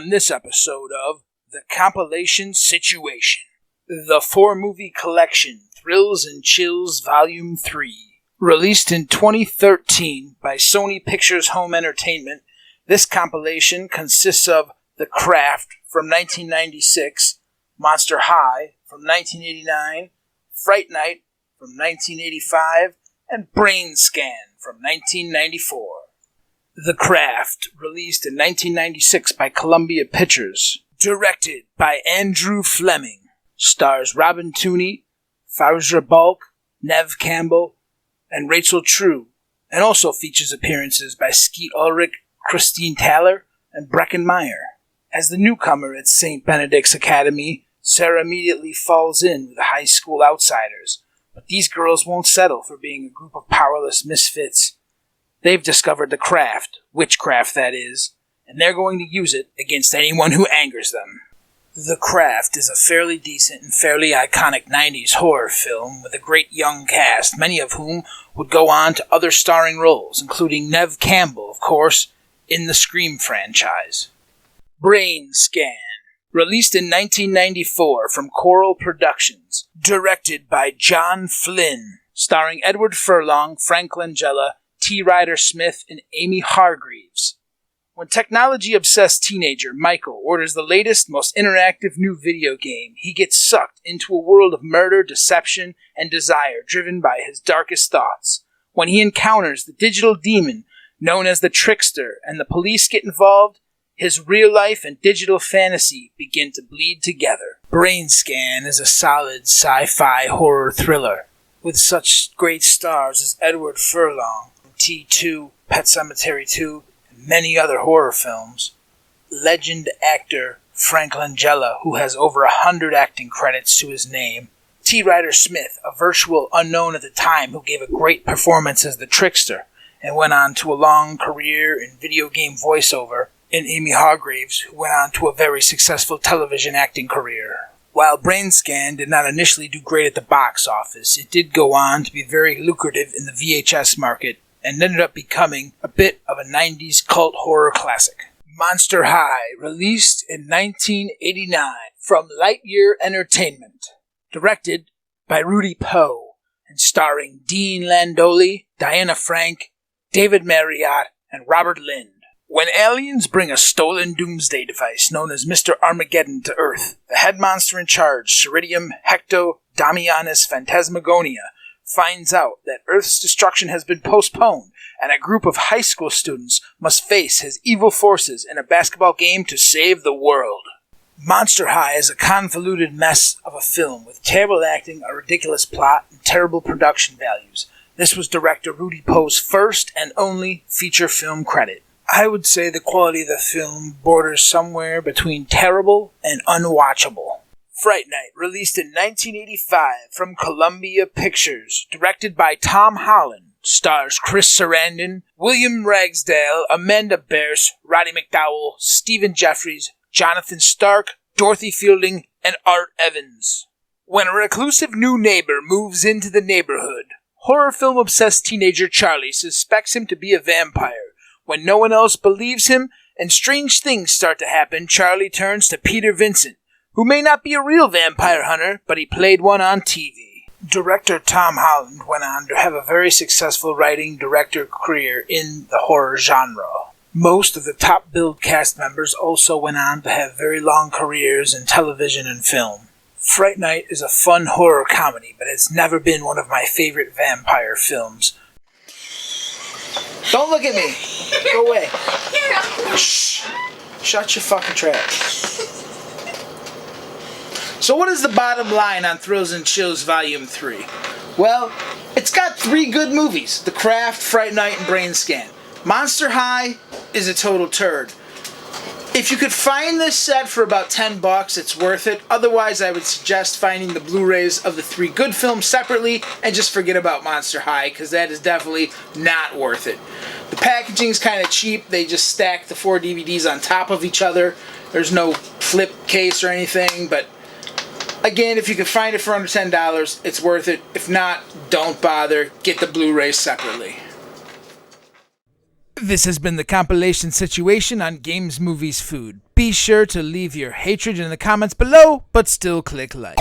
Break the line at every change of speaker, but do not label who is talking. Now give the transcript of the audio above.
on this episode of The Compilation Situation, the 4-movie collection Thrills and Chills Volume 3. Released in 2013 by Sony Pictures Entertainment, this compilation consists of The Craft from 1996, Monster High from 1989, Fright Night from 1985, and Brain Scan from 1994. The Craft, released in 1996 by Columbia Pictures, directed by Andrew Fleming, stars Robin Tooney, Fauja Balk, Neve Campbell, and Rachel True, and also features appearances by Skeet Ulrich, Christine Taylor, and Breckin Meyer. As the newcomer at St. Benedict's Academy, Sarah immediately falls in with the high school outsiders, but these girls won't settle for being a group of powerless misfits. They've discovered the craft, witchcraft that is, and they're going to use it against anyone who angers them. The Craft is a fairly decent and fairly iconic 90s horror film with a great young cast, many of whom would go on to other starring roles, including Neve Campbell, of course, in the Scream franchise. Brain Scan, released in 1994 from Coral Productions, directed by John Flynn, starring Edward Furlong, Frank Langella, T. Ryder Smith, and Amy Hargreaves. When technology-obsessed teenager Michael orders the latest, most interactive new video game, he gets sucked into a world of murder, deception, and desire driven by his darkest thoughts. When he encounters the digital demon known as the Trickster and the police get involved, his real life and digital fantasy begin to bleed together. Brain Scan is a solid sci-fi horror thriller with such great stars as Edward Furlong, T2, Pet Sematary 2, and many other horror films. Legend actor Frank Langella, who has over 100 acting credits to his name. T. Ryder Smith, a virtual unknown at the time who gave a great performance as the Trickster and went on to a long career in video game voiceover. And Amy Hargreaves, who went on to a very successful television acting career. While Brain Scan did not initially do great at the box office, it did go on to be very lucrative in the VHS market and ended up becoming a bit of a 90s cult horror classic. Monster High, released in 1989 from Lightyear Entertainment, directed by Rudy Poe, and starring Dean Landoli, Diana Frank, David Marriott, and Robert Lind. When aliens bring a stolen doomsday device known as Mr. Armageddon to Earth, the head monster in charge, Ceridium Hecto Damianus Phantasmagonia, finds out that Earth's destruction has been postponed, and a group of high school students must face his evil forces in a basketball game to save the world. Monster High is a convoluted mess of a film with terrible acting, a ridiculous plot, and terrible production values. This was director Rudy Poe's first and only feature film credit. I would say the quality of the film borders somewhere between terrible and unwatchable. Fright Night, released in 1985 from Columbia Pictures, directed by Tom Holland, stars Chris Sarandon, William Ragsdale, Amanda Bearse, Roddy McDowell, Stephen Jeffries, Jonathan Stark, Dorothy Fielding, and Art Evans. When a reclusive new neighbor moves into the neighborhood, horror film-obsessed teenager Charlie suspects him to be a vampire. When no one else believes him and strange things start to happen, Charlie turns to Peter Vincent, who may not be a real vampire hunter, but he played one on TV. Director Tom Holland went on to have a very successful writing director career in the horror genre. Most of the top-billed cast members also went on to have very long careers in television and film. Fright Night is a fun horror comedy, but it's never been one of my favorite vampire films. Don't look at me! Go away. Shh! Shut your fucking trap. So what is the bottom line on Thrills and Chills Volume 3? Well, it's got 3 good movies. The Craft, Fright Night, and Brain Scan. Monster High is a total turd. If you could find this set for about $10, it's worth it. Otherwise, I would suggest finding the Blu-rays of the 3 good films separately and just forget about Monster High, because that is definitely not worth it. The packaging's kind of cheap. They just stack the 4 DVDs on top of each other. There's no flip case or anything, but again, if you can find it for under $10, it's worth it. If not, don't bother. Get the Blu-rays separately. This has been the Compilation Situation on Games, Movies, Food. Be sure to leave your hatred in the comments below, but still click like.